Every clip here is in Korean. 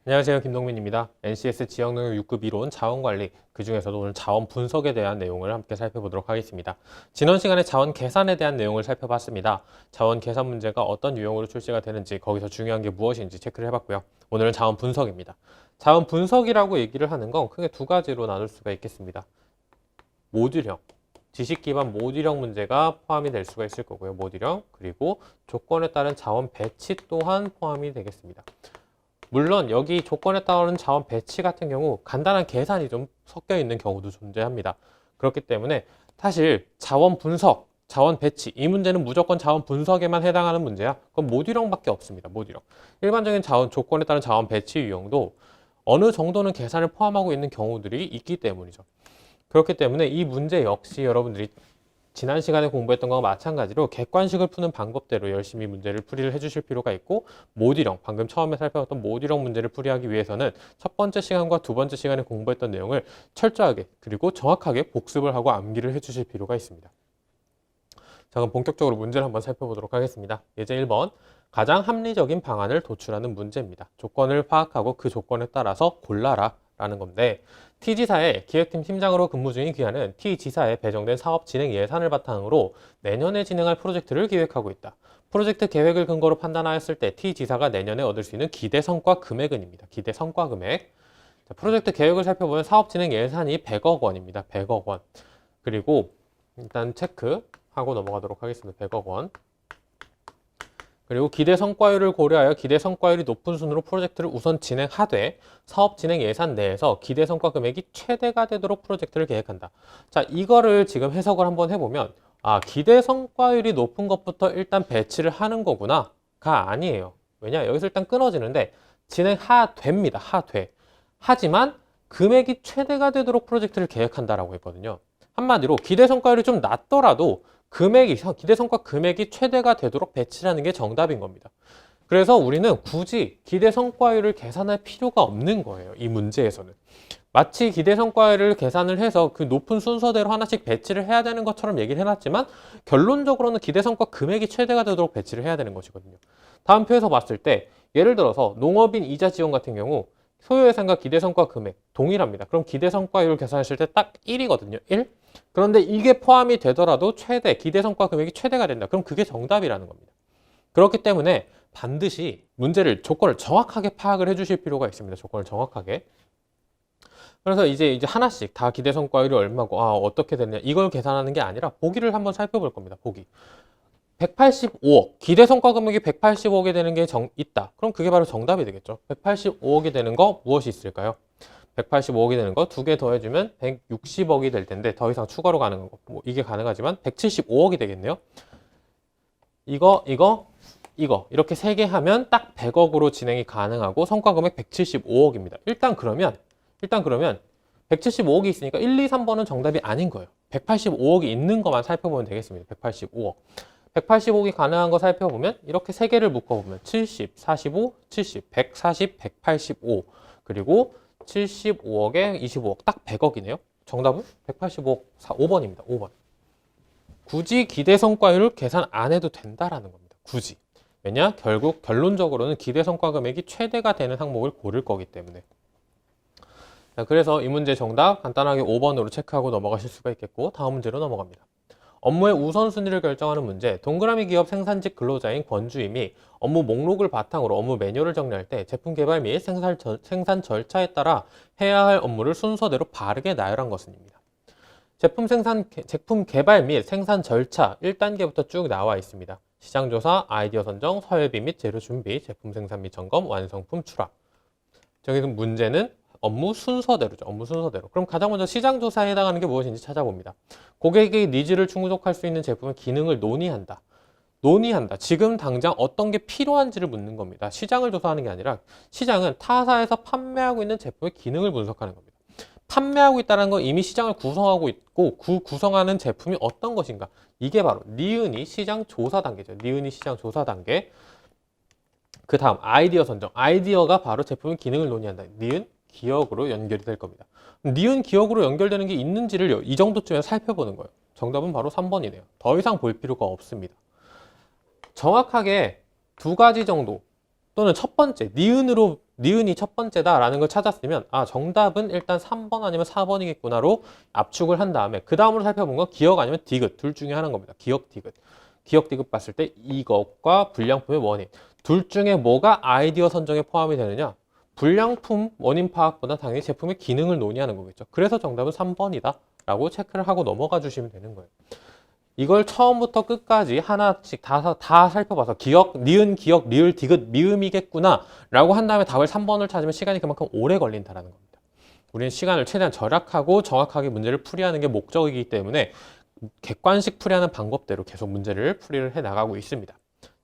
안녕하세요. 김동민입니다. NCS 지역능력 6급 이론 자원관리, 그 중에서도 오늘 자원 분석에 대한 내용을 함께 살펴보도록 하겠습니다. 지난 시간에 자원 계산에 대한 내용을 살펴봤습니다. 자원 계산 문제가 어떤 유형으로 출시가 되는지, 거기서 중요한 게 무엇인지 체크를 해봤고요. 오늘은 자원 분석입니다. 자원 분석이라고 얘기를 하는 건 크게 두 가지로 나눌 수가 있겠습니다. 모듈형, 지식 기반 모듈형 문제가 포함이 될 수가 있을 거고요. 모듈형, 그리고 조건에 따른 자원 배치 또한 포함이 되겠습니다. 물론 여기 조건에 따른 자원 배치 같은 경우 간단한 계산이 좀 섞여 있는 경우도 존재합니다. 그렇기 때문에 사실 자원 분석, 자원 배치, 이 문제는 무조건 자원 분석에만 해당하는 문제야. 그건 모듈형밖에 없습니다. 모듈형. 일반적인 자원 조건에 따른 자원 배치 유형도 어느 정도는 계산을 포함하고 있는 경우들이 있기 때문이죠. 그렇기 때문에 이 문제 역시 여러분들이 지난 시간에 공부했던 것과 마찬가지로 객관식을 푸는 방법대로 열심히 문제를 풀이를 해주실 필요가 있고, 모듈형, 방금 처음에 살펴봤던 모듈형 문제를 풀이하기 위해서는 첫 번째 시간과 두 번째 시간에 공부했던 내용을 철저하게 그리고 정확하게 복습을 하고 암기를 해주실 필요가 있습니다. 자, 그럼 본격적으로 문제를 한번 살펴보도록 하겠습니다. 예제 1번, 가장 합리적인 방안을 도출하는 문제입니다. 조건을 파악하고 그 조건에 따라서 골라라 라는 건데, T지사의 기획팀 팀장으로 근무 중인 귀하는 T지사에 배정된 사업 진행 예산을 바탕으로 내년에 진행할 프로젝트를 기획하고 있다. 프로젝트 계획을 근거로 판단하였을 때 T지사가 내년에 얻을 수 있는 기대 성과 금액은입니다. 기대 성과 금액. 자, 프로젝트 계획을 살펴보면 사업 진행 예산이 100억 원입니다. 100억 원. 그리고 일단 체크하고 넘어가도록 하겠습니다. 100억 원. 그리고 기대 성과율을 고려하여 기대 성과율이 높은 순으로 프로젝트를 우선 진행하되 사업 진행 예산 내에서 기대 성과 금액이 최대가 되도록 프로젝트를 계획한다. 자, 이거를 지금 해석을 한번 해보면, 기대 성과율이 높은 것부터 일단 배치를 하는 거구나 가 아니에요. 왜냐, 여기서 일단 끊어지는데 진행하됩니다. 하되. 하지만 금액이 최대가 되도록 프로젝트를 계획한다라고 했거든요. 한마디로 기대 성과율이 좀 낮더라도 기대 성과 금액이 최대가 되도록 배치하는 게 정답인 겁니다. 그래서 우리는 굳이 기대 성과율을 계산할 필요가 없는 거예요. 이 문제에서는. 마치 기대 성과율을 계산을 해서 그 높은 순서대로 하나씩 배치를 해야 되는 것처럼 얘기를 해놨지만, 결론적으로는 기대 성과 금액이 최대가 되도록 배치를 해야 되는 것이거든요. 다음 표에서 봤을 때 예를 들어서 농업인 이자 지원 같은 경우 소요 예산과 기대 성과 금액 동일합니다. 그럼 기대 성과율 계산했을 때 딱 1이거든요. 1. 그런데 이게 포함이 되더라도 기대 성과 금액이 최대가 된다. 그럼 그게 정답이라는 겁니다. 그렇기 때문에 반드시 문제를, 조건을 정확하게 파악을 해주실 필요가 있습니다. 조건을 정확하게. 그래서 이제 하나씩 다 기대 성과율이 얼마고, 어떻게 되느냐, 이걸 계산하는 게 아니라 보기를 한번 살펴볼 겁니다. 보기. 185억, 기대 성과 금액이 185억이 되는 게 있다. 그럼 그게 바로 정답이 되겠죠. 185억이 되는 거 무엇이 있을까요? 185억이 되는 거 두 개 더해주면 160억이 될 텐데, 더 이상 추가로 가능한 거, 이게 가능하지만 175억이 되겠네요. 이거 이렇게 세 개 하면 딱 100억으로 진행이 가능하고 성과 금액 175억입니다. 일단 그러면 175억이 있으니까 1, 2, 3번은 정답이 아닌 거예요. 185억이 있는 것만 살펴보면 되겠습니다. 185억. 185억이 가능한 거 살펴보면 이렇게 세 개를 묶어보면 70, 45, 70, 140, 185, 그리고 75억에 25억, 딱 100억이네요. 정답은 185억 5번입니다. 5번. 굳이 기대 성과율을 계산 안 해도 된다라는 겁니다. 굳이. 왜냐? 결국 결론적으로는 기대 성과 금액이 최대가 되는 항목을 고를 거기 때문에. 자, 그래서 이 문제 정답 간단하게 5번으로 체크하고 넘어가실 수가 있겠고, 다음 문제로 넘어갑니다. 업무의 우선순위를 결정하는 문제. 동그라미 기업 생산직 근로자인 권주임이 업무 목록을 바탕으로 업무 매뉴얼을 정리할 때 제품 개발 및 생산 절차에 따라 해야 할 업무를 순서대로 바르게 나열한 것입니다. 제품 개발 및 생산 절차 1단계부터 쭉 나와 있습니다. 시장조사, 아이디어 선정, 설비 및 재료 준비, 제품 생산 및 점검, 완성품 출하. 저기 문제는 업무 순서대로죠. 업무 순서대로. 그럼 가장 먼저 시장조사에 해당하는 게 무엇인지 찾아봅니다. 고객의 니즈를 충족할 수 있는 제품의 기능을 논의한다. 지금 당장 어떤 게 필요한지를 묻는 겁니다. 시장을 조사하는 게 아니라, 시장은 타사에서 판매하고 있는 제품의 기능을 분석하는 겁니다. 판매하고 있다는 건 이미 시장을 구성하고 있고, 구성하는 제품이 어떤 것인가. 이게 바로 니은이 시장 조사 단계죠. 니은이 시장 조사 단계. 그 다음 아이디어 선정. 아이디어가 바로 제품의 기능을 논의한다. 니은 기억으로 연결이 될 겁니다. 니은 기억으로 연결되는 게 있는지를 이 정도쯤에 살펴보는 거예요. 정답은 바로 3번이네요. 더 이상 볼 필요가 없습니다. 정확하게 두 가지 정도, 또는 첫 번째 니은으로 니은이 첫 번째다라는 걸 찾았으면 정답은 일단 3번 아니면 4번이겠구나로 압축을 한 다음에 그 다음으로 살펴본 건 기억 아니면 디귿 둘 중에 하나인 겁니다. 기억 디귿. 기억 디귿 봤을 때 이것과 불량품의 원인 둘 중에 뭐가 아이디어 선정에 포함이 되느냐? 불량품 원인 파악보다 당연히 제품의 기능을 논의하는 거겠죠. 그래서 정답은 3번이다 라고 체크를 하고 넘어가 주시면 되는 거예요. 이걸 처음부터 끝까지 하나씩 다 살펴봐서 기억, 니은, 기억, 리을, 디귿, 미음이겠구나 라고 한 다음에 답을 3번을 찾으면 시간이 그만큼 오래 걸린다는 겁니다. 우리는 시간을 최대한 절약하고 정확하게 문제를 풀이하는 게 목적이기 때문에 객관식 풀이하는 방법대로 계속 문제를 풀이를 해 나가고 있습니다.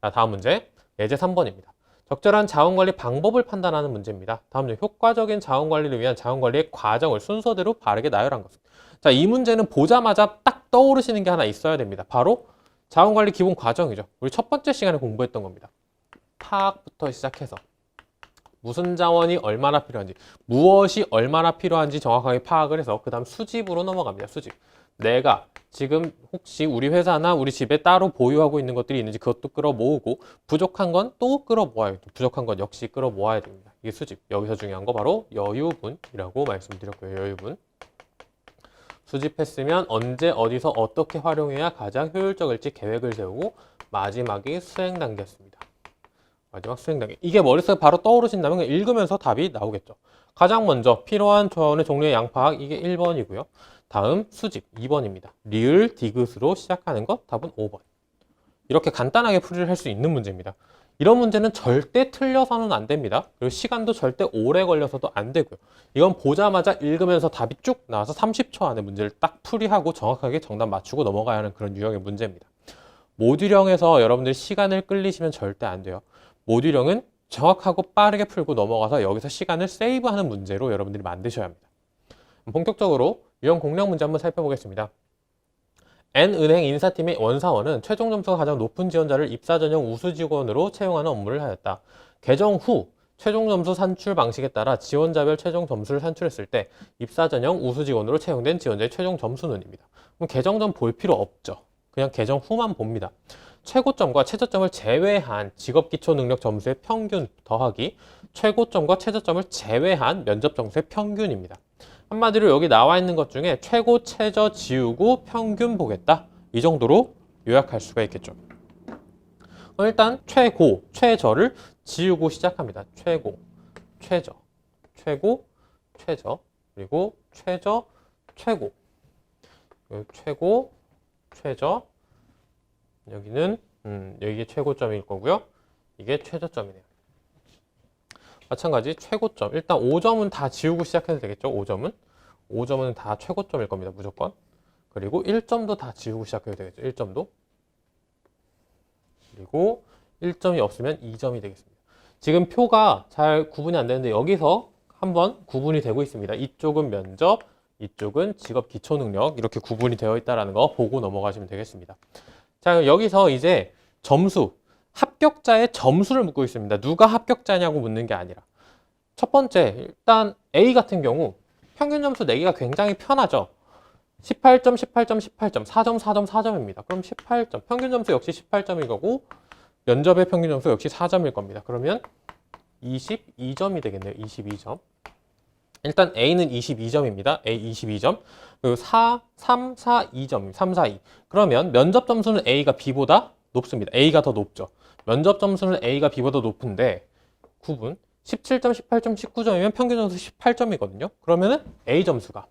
자, 다음 문제 예제 3번입니다. 적절한 자원관리 방법을 판단하는 문제입니다. 다음은 효과적인 자원관리를 위한 자원관리의 과정을 순서대로 바르게 나열한 것. 자, 이 문제는 보자마자 딱 떠오르시는 게 하나 있어야 됩니다. 바로 자원관리 기본 과정이죠. 우리 첫 번째 시간에 공부했던 겁니다. 파악부터 시작해서 무슨 자원이 얼마나 필요한지, 무엇이 얼마나 필요한지 정확하게 파악을 해서 그 다음 수집으로 넘어갑니다. 수집. 내가 지금 혹시 우리 회사나 우리 집에 따로 보유하고 있는 것들이 있는지 그것도 끌어모으고 부족한 건 또 끌어모아야 돼요. 부족한 건 역시 끌어모아야 됩니다. 이게 수집. 여기서 중요한 거 바로 여유분이라고 말씀드렸고요. 여유분. 수집했으면 언제 어디서 어떻게 활용해야 가장 효율적일지 계획을 세우고 마지막이 수행 단계였습니다. 마지막 수행 단계. 이게 머릿속에 바로 떠오르신다면 읽으면서 답이 나오겠죠. 가장 먼저 필요한 자원의 종류의 양파악 이게 1번이고요. 다음 수집 2번입니다. 리을, 디귿으로 시작하는 것 답은 5번. 이렇게 간단하게 풀이를 할 수 있는 문제입니다. 이런 문제는 절대 틀려서는 안 됩니다. 그리고 시간도 절대 오래 걸려서도 안 되고요. 이건 보자마자 읽으면서 답이 쭉 나와서 30초 안에 문제를 딱 풀이하고 정확하게 정답 맞추고 넘어가야 하는 그런 유형의 문제입니다. 모듈형에서 여러분들이 시간을 끌리시면 절대 안 돼요. 모듈형은 정확하고 빠르게 풀고 넘어가서 여기서 시간을 세이브하는 문제로 여러분들이 만드셔야 합니다. 본격적으로 유형 공략 문제 한번 살펴보겠습니다. N은행 인사팀의 원사원은 최종 점수가 가장 높은 지원자를 입사 전형 우수 직원으로 채용하는 업무를 하였다. 개정 후 최종 점수 산출 방식에 따라 지원자별 최종 점수를 산출했을 때 입사 전형 우수 직원으로 채용된 지원자의 최종 점수는입니다. 그럼 개정 전 볼 필요 없죠. 그냥 개정 후만 봅니다. 최고점과 최저점을 제외한 직업기초능력 점수의 평균 더하기 최고점과 최저점을 제외한 면접 점수의 평균입니다. 한마디로 여기 나와 있는 것 중에 최고, 최저 지우고 평균 보겠다. 이 정도로 요약할 수가 있겠죠. 일단 최고, 최저를 지우고 시작합니다. 최고, 최저, 최고, 최저, 그리고 최저, 최고, 최고, 최저, 여기는 여기가 최고점일 거고요. 이게 최저점이네요. 마찬가지 최고점. 일단 5점은 다 지우고 시작해도 되겠죠. 5점은 다 최고점일 겁니다. 무조건. 그리고 1점도 다 지우고 시작해도 되겠죠. 1점도. 그리고 1점이 없으면 2점이 되겠습니다. 지금 표가 잘 구분이 안 되는데 여기서 한번 구분이 되고 있습니다. 이쪽은 면접, 이쪽은 직업 기초 능력 이렇게 구분이 되어 있다는 거 보고 넘어가시면 되겠습니다. 자, 여기서 이제 점수, 합격자의 점수를 묻고 있습니다. 누가 합격자냐고 묻는 게 아니라. 첫 번째, 일단 A 같은 경우 평균 점수 내기가 굉장히 편하죠. 18점, 18점, 18점, 4점, 4점, 4점입니다. 그럼 18점, 평균 점수 역시 18점일 거고 면접의 평균 점수 역시 4점일 겁니다. 그러면 22점이 되겠네요. 22점. 일단 A는 22점입니다. A 22점. 그리고 3, 4, 2점. 3, 4, 2. 그러면 면접 점수는 A가 B보다 높습니다. A가 더 높죠. 면접 점수는 A가 B보다 높은데 구분 17점, 18점, 19점이면 평균 점수 18점이거든요. 그러면은 A 점수가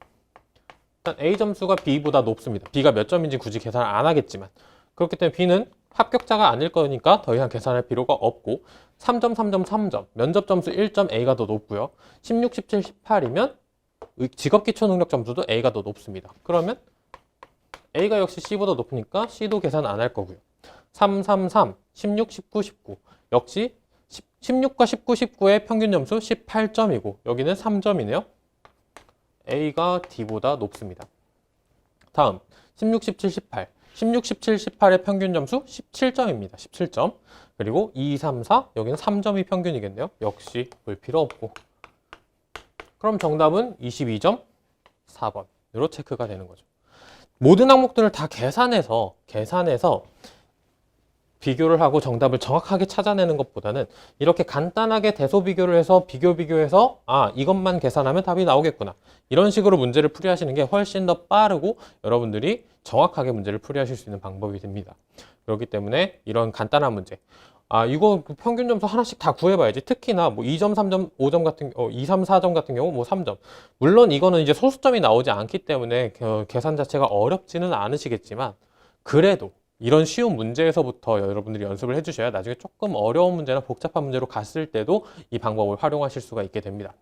일단 A 점수가 B보다 높습니다. B가 몇 점인지 굳이 계산을 안 하겠지만 그렇기 때문에 B는 합격자가 아닐 거니까 더 이상 계산할 필요가 없고 3점, 3점, 3점 면접 점수 1점 A가 더 높고요. 16, 17, 18이면 직업기초능력 점수도 A가 더 높습니다. 그러면 A가 역시 C보다 높으니까 C도 계산 안 할 거고요. 3, 3, 3, 16, 19, 19 역시 16과 19, 19의 평균 점수 18점이고 여기는 3점이네요. A가 D보다 높습니다. 다음 16, 17, 18 16, 17, 18의 평균 점수 17점입니다. 17점. 그리고 2, 3, 4 여기는 3점이 평균이겠네요. 역시 볼 필요 없고 그럼 정답은 22점 4번으로 체크가 되는 거죠. 모든 항목들을 다 계산해서 비교를 하고 정답을 정확하게 찾아내는 것보다는 이렇게 간단하게 대소 비교를 해서 비교해서 이것만 계산하면 답이 나오겠구나. 이런 식으로 문제를 풀이하시는 게 훨씬 더 빠르고 여러분들이 정확하게 문제를 풀이하실 수 있는 방법이 됩니다. 그렇기 때문에 이런 간단한 문제, 이거 평균 점수 하나씩 다 구해봐야지. 특히나 뭐 2점, 3점, 5점 같은, 2, 3, 4점 같은 경우 뭐 3점. 물론 이거는 이제 소수점이 나오지 않기 때문에 계산 자체가 어렵지는 않으시겠지만 그래도 이런 쉬운 문제에서부터 여러분들이 연습을 해주셔야 나중에 조금 어려운 문제나 복잡한 문제로 갔을 때도 이 방법을 활용하실 수가 있게 됩니다.